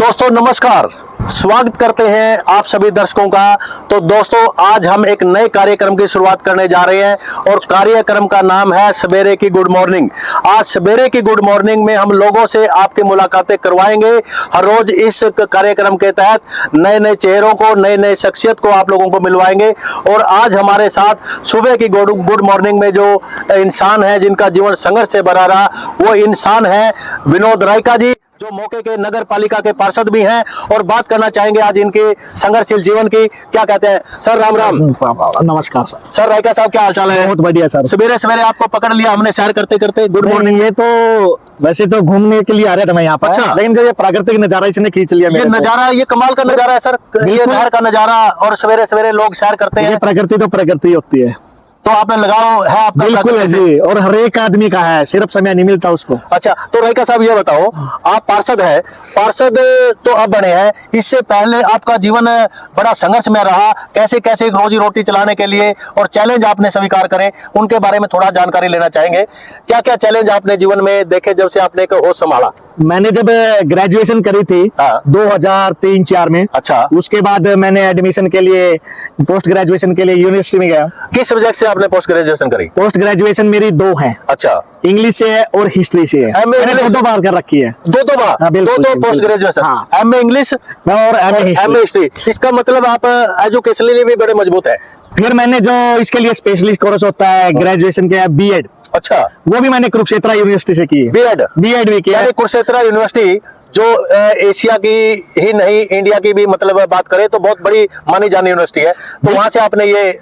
दोस्तों नमस्कार, स्वागत करते हैं आप सभी दर्शकों का। तो दोस्तों आज हम एक नए कार्यक्रम की शुरुआत करने जा रहे हैं और कार्यक्रम का नाम है सवेरे की गुड मॉर्निंग। आज सवेरे की गुड मॉर्निंग में हम लोगों से आपकी मुलाकातें करवाएंगे। हर रोज इस कार्यक्रम के तहत नए नए चेहरों को, नए नए शख्सियत को आप लोगों को मिलवाएंगे। और आज हमारे साथ सुबह की गुड मॉर्निंग में जो इंसान है जिनका जीवन संघर्ष से भरा रहा, वो इंसान है विनोद रायका जी, जो मौके के नगर पालिका के पार्षद भी हैं। और बात करना चाहेंगे आज इनके संघर्षशील जीवन की। क्या कहते हैं सर? राम राम। नमस्कार सर। सर रायका साहब, क्या हाल चाल है? बहुत बढ़िया सर। सवेरे सवेरे आपको पकड़ लिया हमने सैर करते करते। Good morning. ये तो वैसे तो घूमने के लिए आ रहा था मैं यहाँ पर। अच्छा। लेकिन जो ये प्राकृतिक नजारा इसने खींच लिया ये नजारा, ये कमाल का नजारा है सर। ये नहर का नजारा और सवेरे सवेरे लोग सैर करते हैं। प्रकृति तो प्रकृति होती है, तो आपने लगाओ है आपका? बिल्कुल है जी। और हर एक आदमी का है, सिर्फ समय नहीं मिलता उसको। अच्छा, तो रायका साहब ये बताओ, आप पार्षद है, पार्षद तो अब बने हैं, इससे पहले आपका जीवन बड़ा संघर्ष में रहा। कैसे कैसे रोजी रोटी चलाने के लिए और चैलेंज आपने स्वीकार करे, उनके बारे में थोड़ा जानकारी लेना चाहेंगे। क्या क्या चैलेंज आपने जीवन में देखे जब से आपने होश संभाला? मैंने जब ग्रेजुएशन करी थी 2003-04 में। अच्छा। उसके बाद मैंने एडमिशन के लिए, पोस्ट ग्रेजुएशन के लिए यूनिवर्सिटी में गया। किस सब्जेक्ट से आपने पोस्ट ग्रेजुएशन करी? पोस्ट ग्रेजुएशन मेरी 2 है। अच्छा। इंग्लिश से है और हिस्ट्री से है। मैंने 2 बार कर रखी है। दो बार? हाँ, बिल्कुल, दो पोस्ट ग्रेजुएशन। हाँ। एमए इंग्लिश और एमए हिस्ट्री। इसका मतलब आप एजुकेशनली भी बड़े मजबूत है। फिर मैंने जो इसके लिए स्पेशलिस्ट कोर्स होता है ग्रेजुएशन के, बीएड। अच्छा। वो भी मैंने कुरुक्षेत्र यूनिवर्सिटी से की है। बीएड भी किया। कुरुक्षेत्र यूनिवर्सिटी जो एशिया की ही नहीं इंडिया की भी मतलब बात करें तो बहुत बड़ी मानी जानी यूनिवर्सिटी है। तो वहां से आपने ये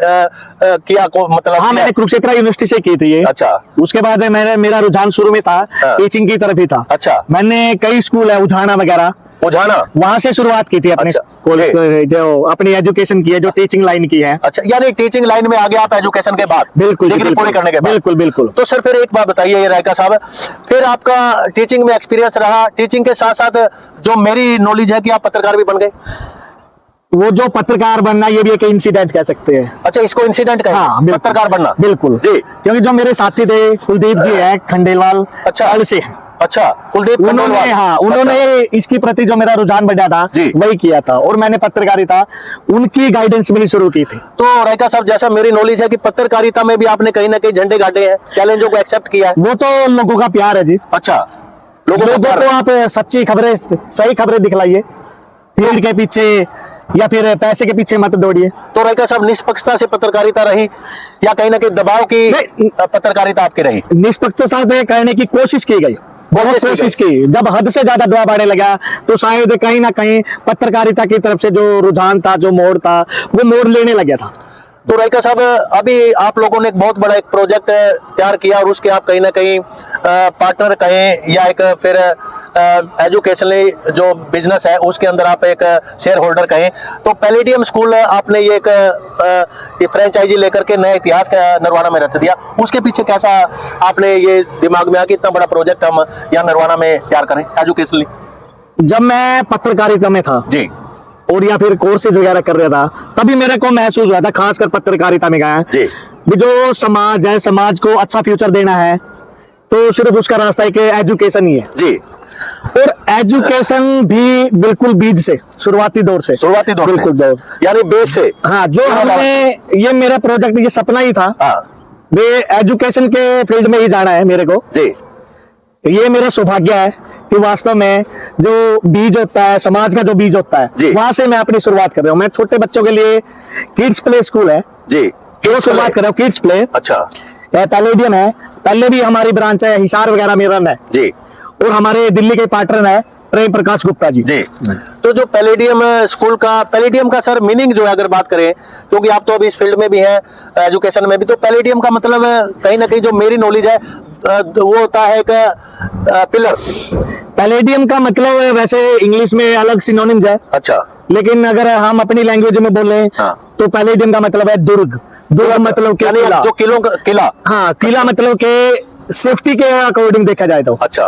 किया को मतलब? हाँ, मैंने कुरुक्षेत्र यूनिवर्सिटी से की थी ये। अच्छा। उसके बाद मेरा रुझान शुरू में था टीचिंग की तरफ ही था। अच्छा। मैंने कई स्कूल है, उझाना वगैरह, वहां से शुरुआत की थी अपने कॉलेज। जो अपनी एजुकेशन की है, जो टीचिंग लाइन की है। अच्छा, यानी टीचिंग लाइन में आ गया आप एजुकेशन के बाद? बिल्कुल, डिग्री पूरी करने के बाद। बिल्कुल बिल्कुल। तो सर फिर एक बात बताइए ये रायका साहब, फिर आपका टीचिंग में एक्सपीरियंस रहा, टीचिंग के साथ साथ जो मेरी नॉलेज है कि आप पत्रकार भी बन गए। वो जो पत्रकार बनना, ये भी एक इंसिडेंट कह सकते हैं। अच्छा, इसको इंसिडेंट कहें? हाँ, पत्रकार बनना। बिल्कुल जी। क्योंकि जो मेरे साथी थे कुलदीप जी है खंडेलवाल। अच्छा से। अच्छा, कुलदीप। उन्होंने इसकी प्रति जो मेरा रुझान बढ़ा था वही किया था, और मैंने पत्रकारिता उनकी गाइडेंस में ही शुरू की थी। तो रायका साहब, जैसा मेरी नॉलेज है कि पत्रकारिता में भी आपने कहीं ना कहीं झंडे गाड़े हैं, चैलेंजों को एक्सेप्ट किया है। वो तो लोगों का प्यार है जी। अच्छा, लोगों को आप सच्ची खबरें, सही खबरें दिखलाइए, भीड़ के पीछे या फिर पैसे के पीछे मत दौड़िए। तो रायका साहब, निष्पक्षता से पत्रकारिता रही या कहीं ना कहीं दबाव की पत्रकारिता आपकी रही? निष्पक्षता से करने की कोशिश की गई, बहुत कोशिश की। जब हद से ज्यादा दबाव बढ़ने लगा तो शायद कहीं ना कहीं पत्रकारिता की तरफ से जो रुझान था, जो मोड़ था, वो मोड़ लेने लगा था। तो रायका साहब, अभी आप लोगों ने एक बहुत बड़ा एक प्रोजेक्ट तैयार किया और उसके आप कहीं ना कहीं पार्टनर कहें या एक फिर एजुकेशनली जो बिजनेस है उसके अंदर आप एक शेयर होल्डर कहें। तो पैलेडियम स्कूल आपने ये एक फ्रेंचाइजी लेकर के नए इतिहास का नरवाना में रच दिया। उसके पीछे कैसा आपने ये दिमाग में आया कि इतना बड़ा प्रोजेक्ट हम यहाँ नरवाना में तैयार करें एजुकेशनली? जब मैं पत्रकारिता में था जी, और या फिर कोर्सेज वगैरह कर रहा था, तभी मेरे को महसूस हुआ था, खासकर पत्रकारिता में गया जी, जो समाज है, समाज को अच्छा फ्यूचर देना है तो सिर्फ उसका रास्ता एक एजुकेशन ही है जी। और एजुकेशन भी बिल्कुल बीज से, शुरुआती दौर से, बिल्कुल दौर यानी बेस से। हाँ, जो हमने, ये मेरा प्रोजेक्ट, ये सपना ही था, वे एजुकेशन के फील्ड में ही जाना है मेरे को जी। ये मेरा सौभाग्य है कि वास्तव में जो बीज होता है, समाज का जो बीज होता है, वहां से मैं अपनी शुरुआत कर रहा हूँ। मैं छोटे बच्चों के लिए किड्स प्ले स्कूल है जी, वो शुरुआत कर रहा हूँ, किड्स प्ले। अच्छा। पैलेडियम है, पहले भी हमारी ब्रांच है, हिसार वगैरह में रन है जी। और हमारे दिल्ली के पार्टनर है प्रेम प्रकाश गुप्ता जी। तो जो पैलेडियम स्कूल का, पैलेडियम का सर मीनिंग जो है अगर बात करें, क्योंकि आप तो अभी इस फील्ड में भी हैं, एजुकेशन में भी, तो पैलेडियम का मतलब कहीं ना कहीं जो मेरी नॉलेज है वो होता है एक पिलर। पैलेडियम का मतलब वैसे इंग्लिश में अलग सिनोनिम्स है। अच्छा। लेकिन अगर हम अपनी लैंग्वेज में बोले तो पैलेडियम का मतलब है दुर्ग। दुर्ग मतलब किला, जो किला। हाँ, किला मतलब के सेफ्टी के अकॉर्डिंग देखा जाए तो। अच्छा।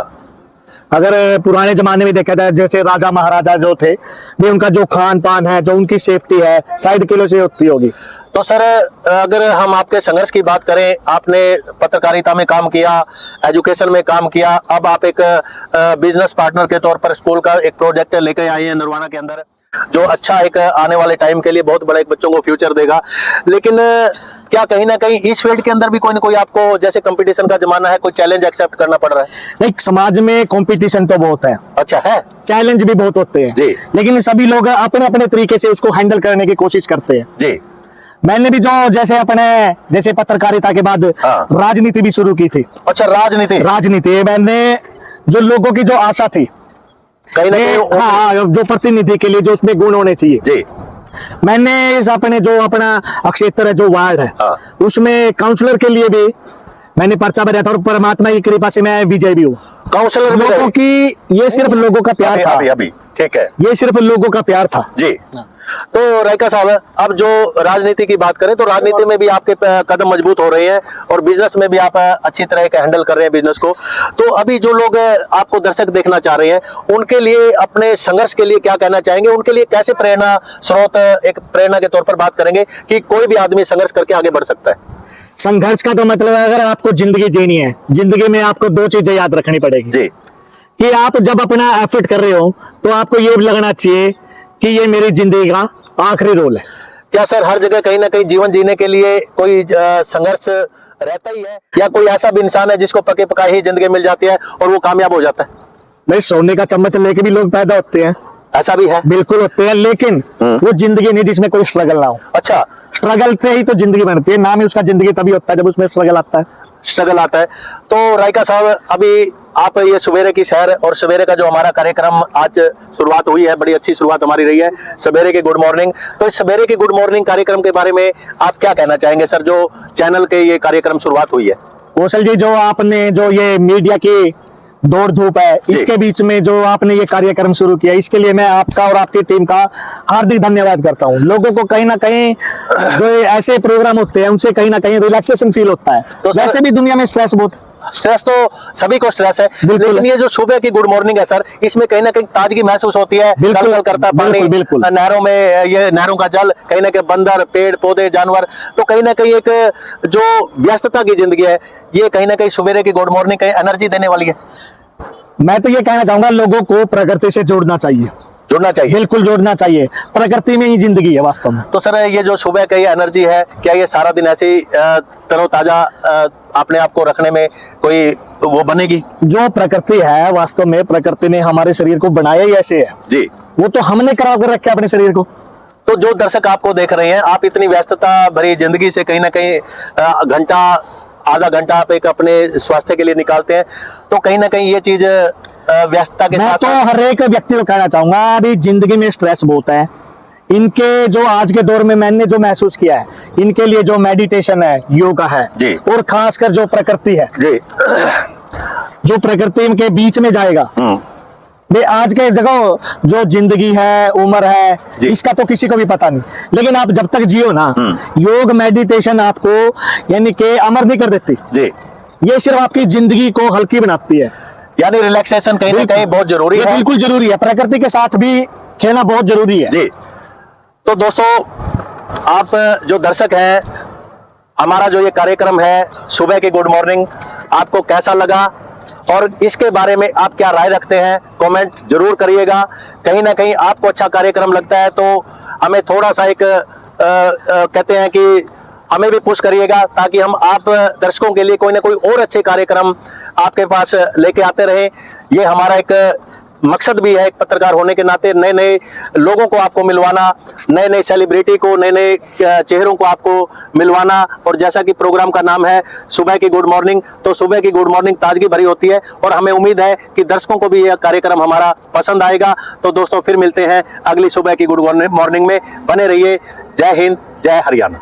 अगर पुराने जमाने में देखा जाए, जैसे राजा महाराजा जो थे, वे उनका जो खान पान है, जो उनकी सेफ्टी है, शायद किलो से होती होगी। तो सर, अगर हम आपके संघर्ष की बात करें, आपने पत्रकारिता में काम किया, एजुकेशन में काम किया, अब आप एक बिजनेस पार्टनर के तौर पर स्कूल का एक प्रोजेक्ट लेकर आए हैं नरवाना के अंदर, जो अच्छा एक आने वाले टाइम के लिए बहुत बड़ा एक बच्चों को फ्यूचर देगा। लेकिन क्या कहीं ना कहीं इस फील्ड के अंदर भी कोई ना कोई आपको, जैसे कंपटीशन का जमाना है, कोई चैलेंज एक्सेप्ट करना पड़ रहा है? नहीं, समाज में कंपटीशन तो बहुत है। अच्छा है। चैलेंज भी बहुत होते हैं जी। लेकिन सभी लोग अपने अपने तरीके से उसको हैंडल करने की कोशिश करते हैं। जी। मैंने भी जो जैसे पत्रकारिता के बाद राजनीति भी शुरू की थी। अच्छा, राजनीति मैंने जो लोगों की जो आशा थी कहीं ना कहीं, हाँ, जो प्रतिनिधि के लिए जो उसमें गुण होने चाहिए, जी, मैंने इस अपना क्षेत्र है, जो वार्ड है, उसमें काउंसलर के लिए भी मैंने पर्चा भरा था और परमात्मा की कृपा से मैं विजय भी हूँ। काउंसलर लोगों की, ये सिर्फ लोगों का प्यार था। अभी ठीक है, ये सिर्फ लोगों का प्यार था। जी। तो रायका साहब, अब जो राजनीति की बात करें तो राजनीति में भी आपके कदम मजबूत हो रहे हैं और बिजनेस में भी आप अच्छी तरह का हैंडल कर रहे हैं बिजनेस को। तो अभी जो लोग आपको दर्शक देखना चाह रहे हैं, उनके लिए, अपने संघर्ष के लिए क्या कहना चाहेंगे? उनके लिए कैसे प्रेरणा स्रोत, एक प्रेरणा के तौर पर बात करेंगे कि कोई भी आदमी संघर्ष करके आगे बढ़ सकता है? संघर्ष का तो मतलब है, अगर आपको जिंदगी जीनी है, जिंदगी में आपको दो चीजें याद रखनी पड़ेगी जी। कि आप जब अपना एफर्ट कर रहे हो तो आपको ये लगना चाहिए कि ये मेरी जिंदगी का आखिरी रोल है। क्या सर, हर जगह कहीं ना कहीं जीवन जीने के लिए कोई संघर्ष रहता ही है, या कोई ऐसा भी इंसान है जिसको पके पकाए ही जिंदगी मिल जाती है और वो कामयाब हो जाता है? भाई, सोने का चम्मच लेके भी लोग पैदा होते हैं, ऐसा भी है? बिल्कुल होते हैं, लेकिन वो जिंदगी नहीं जिसमें कोई स्ट्रगल ना हो। अच्छा, स्ट्रगल से ही तो जिंदगी बनती है। नाम ही उसका जिंदगी तभी होता है जब उसमें स्ट्रगल आता है। तो रायका साहब, अभी आप ये सवेरे की सैर और सवेरे का जो हमारा कार्यक्रम आज शुरुआत हुई है, बड़ी अच्छी शुरुआत हमारी रही है, सवेरे की गुड मॉर्निंग। तो इस सवेरे की गुड मॉर्निंग कार्यक्रम के बारे में आप क्या कहना चाहेंगे सर, जो चैनल के ये कार्यक्रम शुरुआत हुई है? कौशल जी, जो आपने जो ये मीडिया की दौड़ धूप है, इसके बीच में जो आपने ये कार्यक्रम शुरू किया, इसके लिए मैं आपका और आपकी टीम का हार्दिक धन्यवाद करता हूँ। लोगों को कहीं ना कहीं जो ऐसे प्रोग्राम होते हैं, उनसे कहीं ना कहीं रिलैक्सेशन फील होता है। तो वैसे भी दुनिया में स्ट्रेस तो सभी को स्ट्रेस है, लेकिन ये जो सुबह की गुड मॉर्निंग है सर, इसमें कहीं ना कहीं ताजगी महसूस होती है। कल करता पानी, नहरों में, ये नहरों का जल, कहीं ना कहीं बंदर, पेड़ पौधे, जानवर, तो कहीं ना कहीं एक जो व्यस्तता की जिंदगी है, ये कहीं ना कहीं सवेरे की गुड मॉर्निंग कहीं एनर्जी देने वाली है। मैं तो ये कहना चाहूंगा, लोगों को प्रकृति से जुड़ना चाहिए। बिल्कुल जोड़ना चाहिए, प्रकृति में ही जिंदगी है वास्तव में। तो सर, ये जो सुबह का ये एनर्जी है, क्या ये सारा दिन ऐसे ही तरोताजा अपने आप को रखने में कोई वो बनेगी? जो प्रकृति है, वास्तव में प्रकृति ने हमारे शरीर को बनाया ही ऐसे है जी, वो तो हमने खराब कर रखा है अपने शरीर को। तो जो दर्शक आपको देख रहे हैं, आप इतनी व्यस्तता भरी जिंदगी से कहीं ना कहीं घंटा, आधा घंटा आप एक अपने स्वास्थ्य के लिए निकालते हैं, तो कहीं ना कहीं ये चीज व्यस्तता के मैं साथ, तो हर एक व्यक्ति को कहना चाहूंगा, अभी जिंदगी में स्ट्रेस बहुत है। इनके जो आज के दौर में मैंने जो महसूस किया है, इनके लिए जो मेडिटेशन है, योगा है जी, और खासकर जो प्रकृति है जी, जो प्रकृति इनके बीच में जाएगा, वे आज के जगह जो जिंदगी है, उम्र है, इसका तो किसी को भी पता नहीं, लेकिन आप जब तक जियो ना, योग मेडिटेशन आपको यानी कि अमर नहीं कर देती जी। ये सिर्फ आपकी जिंदगी को हल्की बनाती है, यानी रिलैक्सेशन कहीं ना कहीं बहुत जरूरी है। बिल्कुल जरूरी है, प्रकृति के साथ भी खेलना बहुत जरूरी है जी। तो दोस्तों, आप जो दर्शक हैं, हमारा जो ये कार्यक्रम है सुबह की गुड मॉर्निंग, आपको कैसा लगा और इसके बारे में आप क्या राय रखते हैं, कमेंट जरूर करिएगा। कहीं ना कहीं आपको अच्छा कार्यक्रम लगता है तो हमें थोड़ा सा एक कहते हैं कि हमें भी पुश करिएगा, ताकि हम आप दर्शकों के लिए कोई ना कोई और अच्छे कार्यक्रम आपके पास लेके आते रहें। ये हमारा एक मकसद भी है, एक पत्रकार होने के नाते नए नए लोगों को आपको मिलवाना, नए नए सेलिब्रिटी को, नए नए चेहरों को आपको मिलवाना। और जैसा कि प्रोग्राम का नाम है सुबह की गुड मॉर्निंग, तो सुबह की गुड मॉर्निंग ताजगी भरी होती है और हमें उम्मीद है कि दर्शकों को भी यह कार्यक्रम हमारा पसंद आएगा। तो दोस्तों, फिर मिलते हैं अगली सुबह की गुड मॉर्निंग में। बने रहिए। जय हिंद, जय हरियाणा।